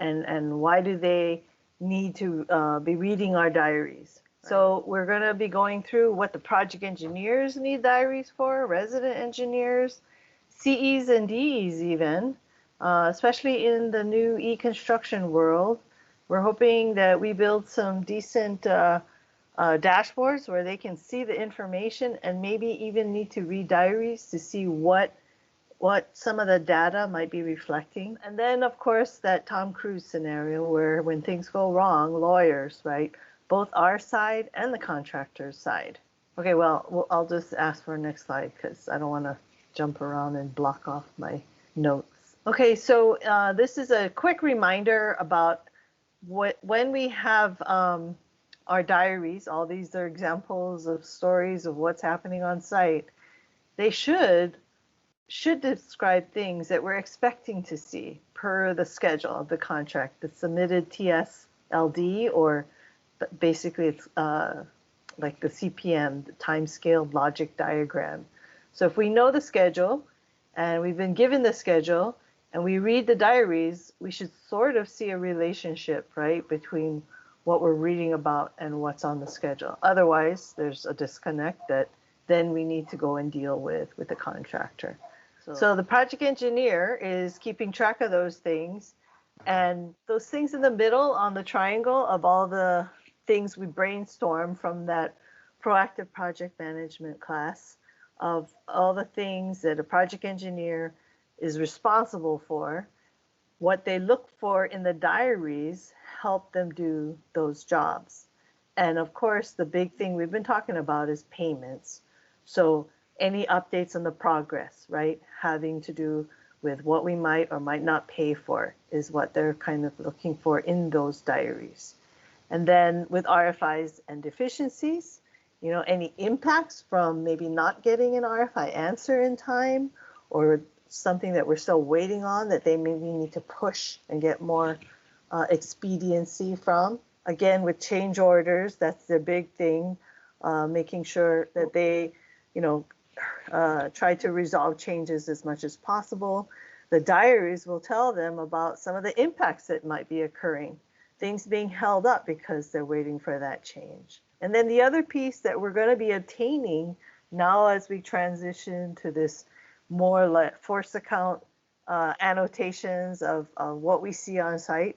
And why do they need to be reading our diaries? Right. So we're going to be going through what the project engineers need diaries for, resident engineers, CEs and DEs even, especially in the new e-construction world. We're hoping that we build some decent dashboards where they can see the information and maybe even need to read diaries to see what some of the data might be reflecting. And then, of course, that Tom Cruise scenario where when things go wrong, lawyers, right, both our side and the contractor's side. Okay, well, I'll just ask for a next slide because I don't want to jump around and block off my notes. Okay, so this is a quick reminder about when we have our diaries, all these are examples of stories of what's happening on site. They should describe things that we're expecting to see per the schedule of the contract, the submitted TSLD, or basically it's like the CPM, the time scaled logic diagram. So if we know the schedule and we've been given the schedule and we read the diaries, we should sort of see a relationship, right, between what we're reading about and what's on the schedule. Otherwise, there's a disconnect that then we need to go and deal with the contractor. So the project engineer is keeping track of those things, and those things in the middle on the triangle of all the things we brainstorm from that proactive project management class, of all the things that a project engineer is responsible for, what they look for in the diaries help them do those jobs. And of course, the big thing we've been talking about is payments. So any updates on the progress, right, having to do with what we might or might not pay for is what they're kind of looking for in those diaries. And then with RFIs and deficiencies, you know, any impacts from maybe not getting an RFI answer in time, or something that we're still waiting on that they maybe need to push and get more expediency from. Again, with change orders, that's their big thing, making sure that they, you know, try to resolve changes as much as possible. The diaries will tell them about some of the impacts that might be occurring, things being held up because they're waiting for that change. And then the other piece that we're going to be obtaining now as we transition to this more like force account annotations of what we see on site,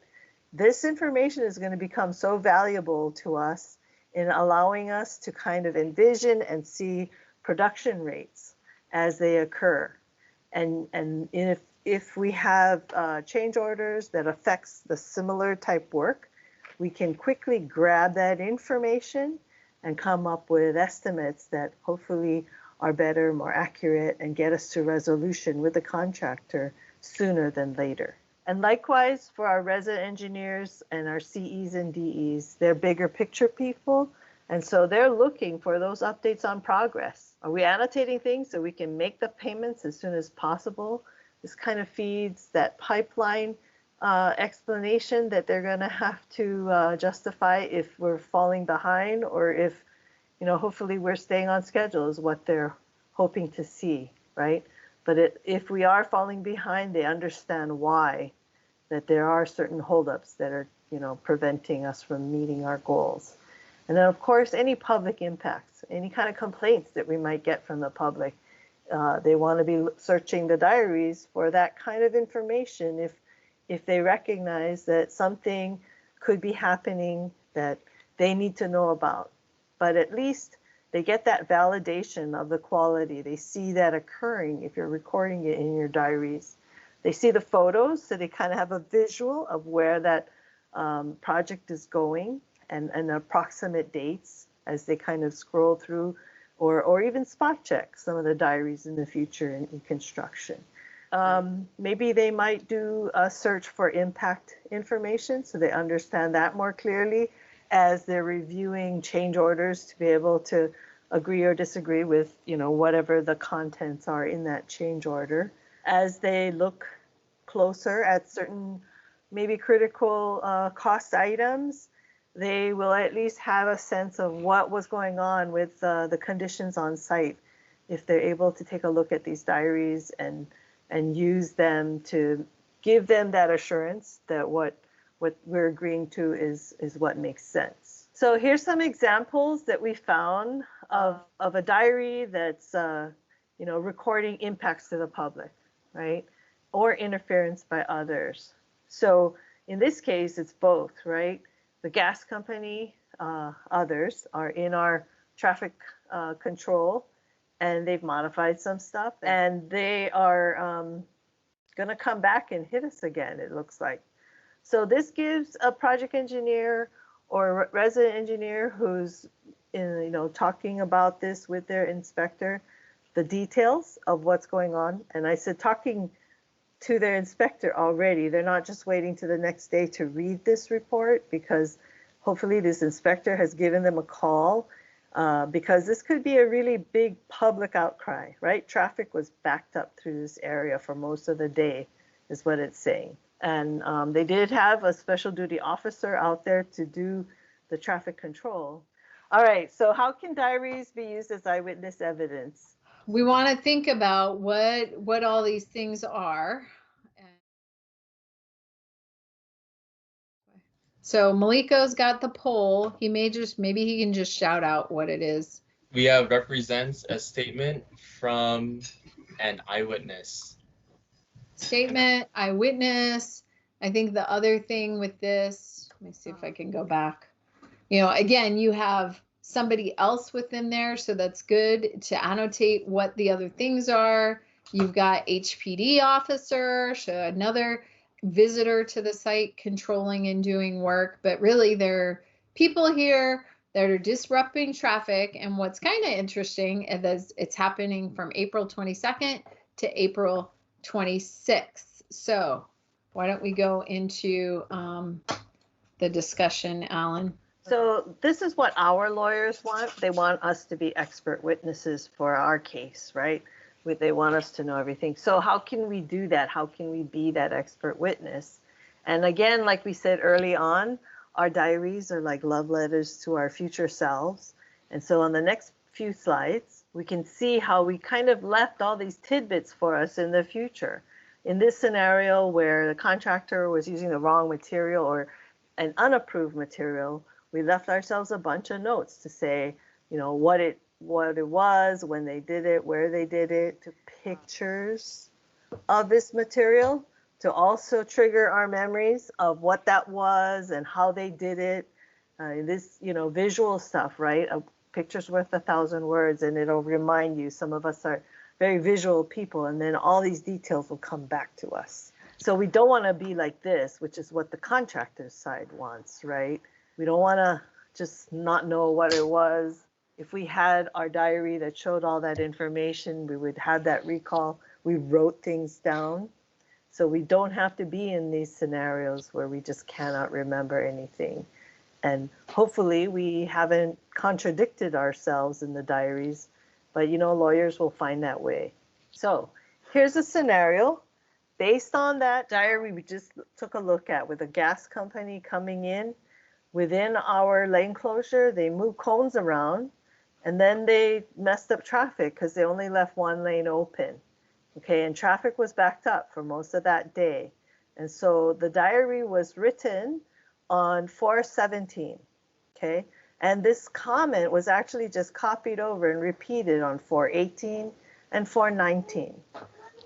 this information is going to become so valuable to us in allowing us to kind of envision and see production rates as they occur. And if we have change orders that affects the similar type work, we can quickly grab that information and come up with estimates that hopefully are better, more accurate, and get us to resolution with the contractor sooner than later. And likewise for our resident engineers and our CEs and DEs, they're bigger picture people. And so they're looking for those updates on progress. Are we annotating things so we can make the payments as soon as possible? This kind of feeds that pipeline explanation that they're going to have to justify if we're falling behind, or if, you know, hopefully we're staying on schedule is what they're hoping to see, right? But if we are falling behind, they understand why, that there are certain holdups that are, you know, preventing us from meeting our goals. And then, of course, any public impacts, any kind of complaints that we might get from the public, they want to be searching the diaries for that kind of information if they recognize that something could be happening that they need to know about. But at least they get that validation of the quality. They see that occurring if you're recording it in your diaries. They see the photos, so they kind of have a visual of where that project is going, and approximate dates as they kind of scroll through, or even spot check some of the diaries in the future in construction. Maybe they might do a search for impact information so they understand that more clearly as they're reviewing change orders, to be able to agree or disagree with, you know, whatever the contents are in that change order. As they look closer at certain maybe critical cost items, they will at least have a sense of what was going on with the conditions on site if they're able to take a look at these diaries and use them to give them that assurance that what we're agreeing to is what makes sense. So here's some examples that we found of a diary that's recording impacts to the public, right? Or interference by others. So in this case, it's both, right? The gas company, others are in our traffic control, and they've modified some stuff, and they are going to come back and hit us again, it looks like. So this gives a project engineer or resident engineer who's talking about this with their inspector, the details of what's going on. And I said talking to their inspector already. They're not just waiting to the next day to read this report, because hopefully this inspector has given them a call, because this could be a really big public outcry, right? Traffic was backed up through this area for most of the day, is what it's saying. And they did have a special duty officer out there to do the traffic control. All right, so how can diaries be used as eyewitness evidence? We want to think about what all these things are. So Maliko's got the poll. Maybe he can just shout out what it is. We have represents a statement from an eyewitness. Statement, eyewitness. I think the other thing with this, let me see if I can go back. Again, you have somebody else within there, so that's good to annotate what the other things are. You've got HPD officer, so another visitor to the site controlling and doing work, but really there are people here that are disrupting traffic. And what's kind of interesting is it's happening from April 22nd to April 26th. So why don't we go into the discussion, Alan? So this is what our lawyers want. They want us to be expert witnesses for our case, right? They want us to know everything. So how can we do that? How can we be that expert witness? And again, like we said early on, our diaries are like love letters to our future selves. And so on the next few slides, we can see how we kind of left all these tidbits for us in the future. In this scenario where the contractor was using the wrong material or an unapproved material, we left ourselves a bunch of notes to say, what it was, when they did it, where they did it, to pictures of this material to also trigger our memories of what that was and how they did it. This, visual stuff, right? A picture's worth 1,000 words, and it'll remind you. Some of us are very visual people, and then all these details will come back to us. So we don't want to be like this, which is what the contractor side wants, right? We don't want to just not know what it was. If we had our diary that showed all that information, we would have that recall. We wrote things down. So we don't have to be in these scenarios where we just cannot remember anything. And hopefully we haven't contradicted ourselves in the diaries, but lawyers will find that way. So here's a scenario based on that diary we just took a look at, with a gas company coming in within our lane closure. They moved cones around, and then they messed up traffic because they only left one lane open. Okay, and traffic was backed up for most of that day. And so the diary was written on 4/17, okay? And this comment was actually just copied over and repeated on 4/18 and 4/19.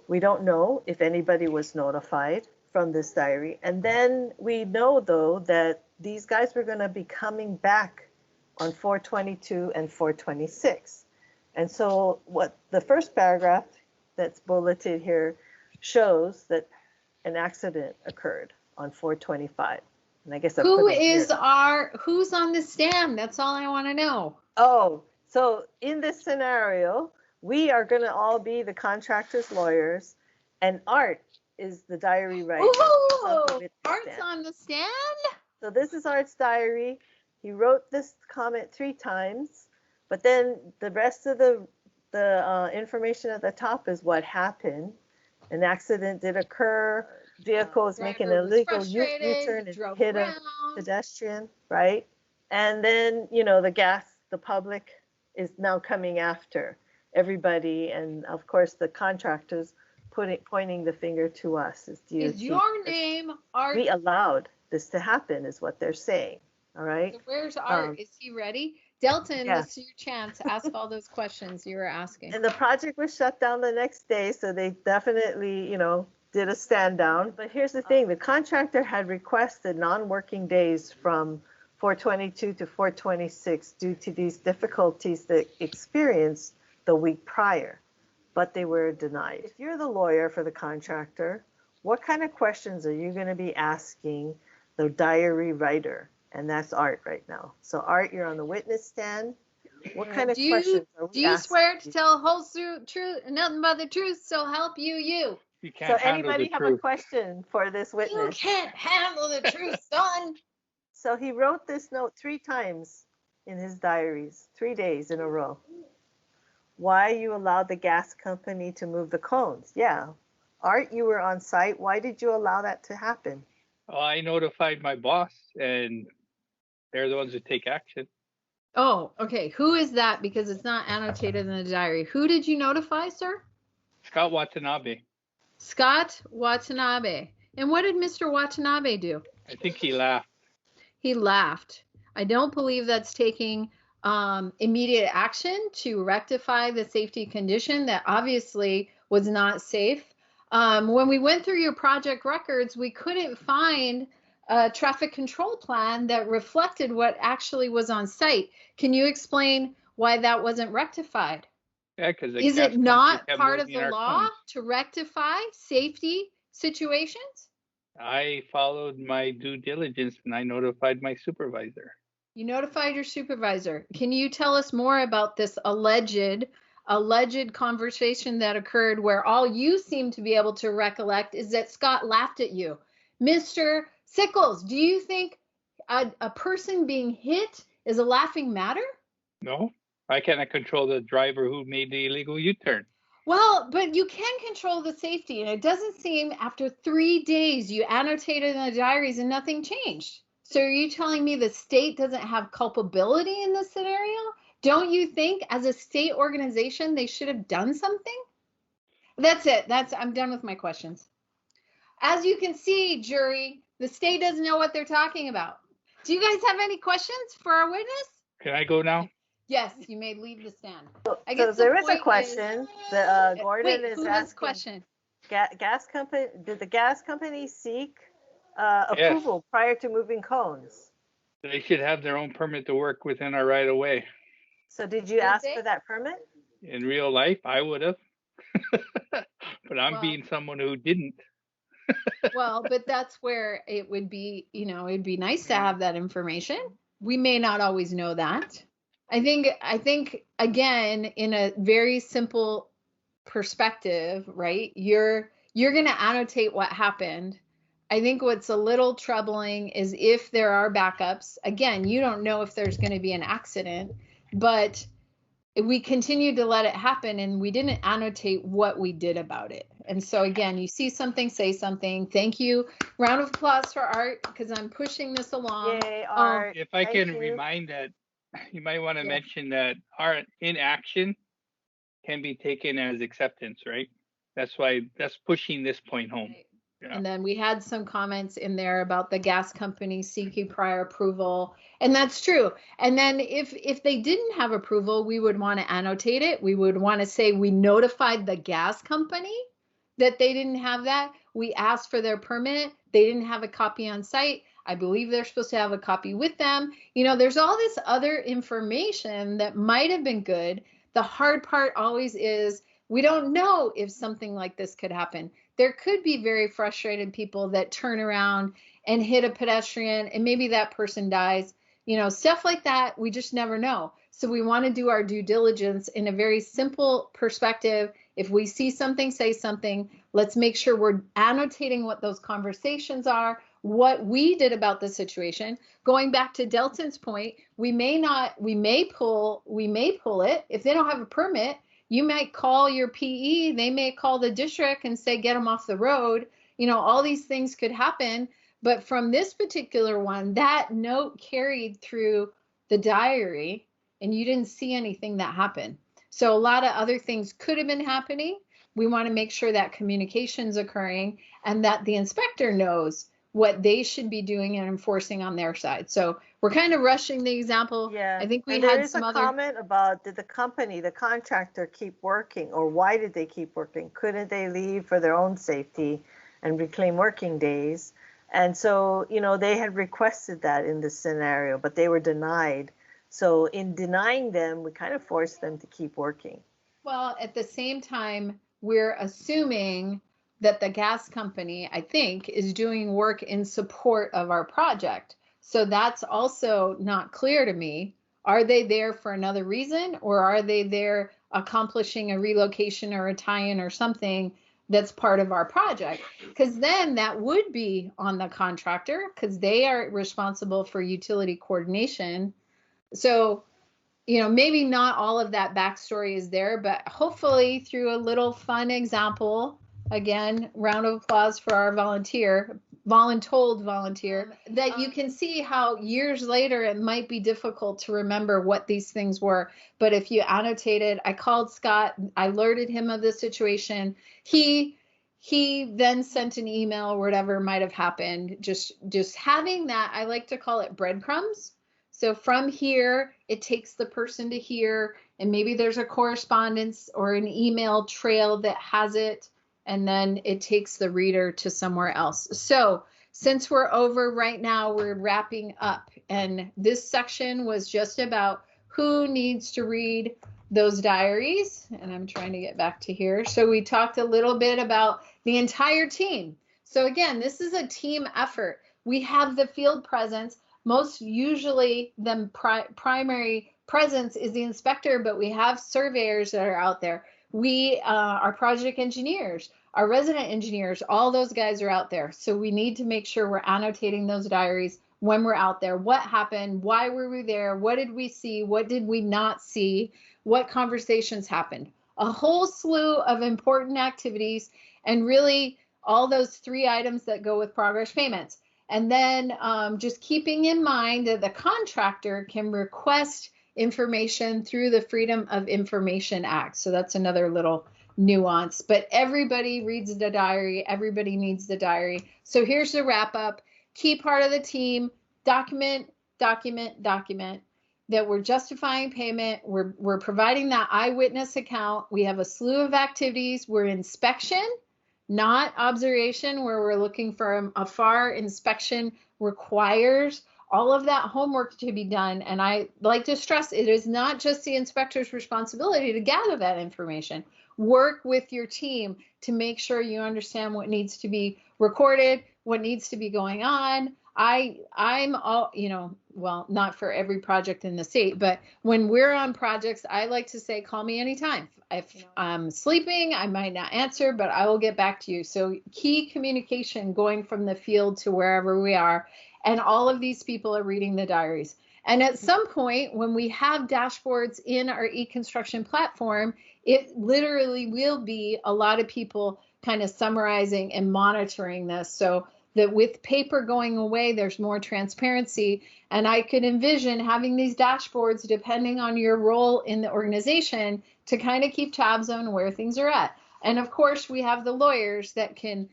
We don't know if anybody was notified from this diary. And then we know, though, that these guys were going to be coming back on 4/22 and 4/26. And so what the first paragraph that's bulleted here shows that an accident occurred on 4/25. And I guess who's on the stand? That's all I want to know. Oh, so in this scenario, we are going to all be the contractor's lawyers, and Art is the diary writer. Ooh, Art's on the stand? So this is Art's diary. He wrote this comment 3 times, but then the rest of the information at the top is what happened. An accident did occur. Vehicle was making an illegal U-turn and hit a pedestrian, right? And then, the public is now coming after everybody. And of course, the contractors pointing the finger to us as DOT. Is your name Art? We allowed this to happen, is what they're saying. All right. So where's Art? Is he ready? Delton, yeah. this is your chance. Ask all those questions you were asking. And the project was shut down the next day, so they definitely, did a stand down. But here's the thing, the contractor had requested non-working days from 4/22 to 4/26 due to these difficulties they experienced the week prior, but they were denied. If you're the lawyer for the contractor, what kind of questions are you going to be asking the diary writer? And that's Art right now. So Art, you're on the witness stand. What kind of questions are we Do you asking? swear to tell the whole truth, nothing but the truth, so help you? You can't So anybody have a question for this witness? You can't handle the truth, son. So he wrote this note 3 times in his diaries, 3 days in a row. Why you allowed the gas company to move the cones? Yeah. Art, you were on site. Why did you allow that to happen? Well, I notified my boss, and they're the ones who take action. Oh, okay. Who is that? Because it's not annotated in the diary. Who did you notify, sir? Scott Watanabe. Scott Watanabe. And what did Mr. Watanabe do? I think he laughed. He laughed. I don't believe that's taking immediate action to rectify the safety condition that obviously was not safe. When we went through your project records, we couldn't find a traffic control plan that reflected what actually was on site. Can you explain why that wasn't rectified? Yeah, because is it not part of the law to rectify safety situations? I followed my due diligence and I notified my supervisor. You notified your supervisor. Can you tell us more about this alleged conversation that occurred where all you seem to be able to recollect is that Scott laughed at you? Mr. Sickles, do you think a person being hit is a laughing matter? No, I cannot control the driver who made the illegal U-turn. Well, but you can control the safety, and it doesn't seem after 3 days you annotated in the diaries and nothing changed. So are you telling me the state doesn't have culpability in this scenario? Don't you think as a state organization they should have done something? That's it. I'm done with my questions. As you can see, jury, the state doesn't know what they're talking about. Do you guys have any questions for our witness? Can I go now? Yes, you may leave the stand. So there is a question that Gordon is asking. Question? Gas company, did the gas company seek approval prior to moving cones? They should have their own permit to work within our right of way. So did you ask for that permit? In real life, I would have. But I'm being someone who didn't. Well, but that's where it would be, it'd be nice to have that information. We may not always know that. I think again, in a very simple perspective, right? You're going to annotate what happened. I think what's a little troubling is if there are backups. Again, you don't know if there's going to be an accident, but we continued to let it happen and we didn't annotate what we did about it. And so again, you see something, say something. Thank you. Round of applause for Art because I'm pushing this along. Yay, Art. If I can remind that, you might want to mention that our inaction can be taken as acceptance, right? That's pushing this point home. Right. Yeah. And then we had some comments in there about the gas company seeking prior approval, and that's true. And then if they didn't have approval, we would want to annotate it. We would want to say we notified the gas company that they didn't have that. We asked for their permit. They didn't have a copy on site. I believe they're supposed to have a copy with them. There's all this other information that might have been good. The hard part always is we don't know if something like this could happen. There could be very frustrated people that turn around and hit a pedestrian and maybe that person dies. Stuff like that, we just never know. So we want to do our due diligence in a very simple perspective. If we see something, say something. Let's make sure we're annotating what those conversations are, what we did about the situation. Going back to Delton's point, we may pull it. If they don't have a permit, you might call your PE, they may call the district and say, get them off the road. All these things could happen. But from this particular one, that note carried through the diary and you didn't see anything that happened. So a lot of other things could have been happening. We want to make sure that communication's occurring and that the inspector knows what they should be doing and enforcing on their side. So we're kind of rushing the example. Yeah. I think we and had there is some a other comment about, did the company, the contractor, keep working, or why did they keep working? Couldn't they leave for their own safety and reclaim working days? And so, you know, they had requested that in this scenario, but they were denied. So in denying them, we kind of forced them to keep working. Well, at the same time, we're assuming that the gas company, I think, is doing work in support of our project. So that's also not clear to me. Are they there for another reason, or are they there accomplishing a relocation or a tie-in or something that's part of our project? Because then that would be on the contractor, because they are responsible for utility coordination. So, you know, maybe not all of that backstory is there, but hopefully through a little fun example, again, round of applause for our volunteer, that you can see how years later it might be difficult to remember what these things were. But if you annotated, I called Scott, I alerted him of the situation. He then sent an email or whatever might have happened. Just having that, I like to call it breadcrumbs. So from here, it takes the person to here, and maybe there's a correspondence or an email trail that has it, and then it takes the reader to somewhere else. So since we're over right now, we're wrapping up. And this section was just about who needs to read those diaries. And I'm trying to get back to here. So we talked a little bit about the entire team. So again, this is a team effort. We have the field presence. Most usually the primary presence is the inspector, but we have surveyors that are out there. We, our project engineers, our resident engineers, all those guys are out there. So we need to make sure we're annotating those diaries when we're out there. What happened? Why were we there? What did we see? What did we not see? What conversations happened? A whole slew of important activities, and really all those 3 items that go with progress payments. And then just keeping in mind that the contractor can request information through the Freedom of Information Act. So that's another little nuance. But everybody reads the diary. Everybody needs the diary. So here's the wrap up. Key part of the team, document, document, document. That we're justifying payment. We're providing that eyewitness account. We have a slew of activities. We're inspection, not observation, where we're looking for a FAR. Inspection requires all of that homework to be done. And I like to stress, it is not just the inspector's responsibility to gather that information. Work with your team to make sure you understand what needs to be recorded, what needs to be going on. I'm all, you know, well, not for every project in the state, but when we're on projects, I like to say, call me anytime. If I'm sleeping, I might not answer, but I will get back to you. So key communication going from the field to wherever we are. And all of these people are reading the diaries. And at some point, when we have dashboards in our e-construction platform, it literally will be a lot of people kind of summarizing and monitoring this. So that with paper going away, there's more transparency. And I could envision having these dashboards, depending on your role in the organization, to kind of keep tabs on where things are at. And of course, we have the lawyers that can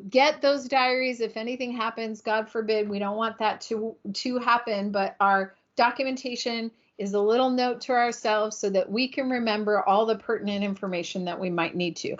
get those diaries. If anything happens, God forbid, we don't want that to happen, but our documentation is a little note to ourselves so that we can remember all the pertinent information that we might need to.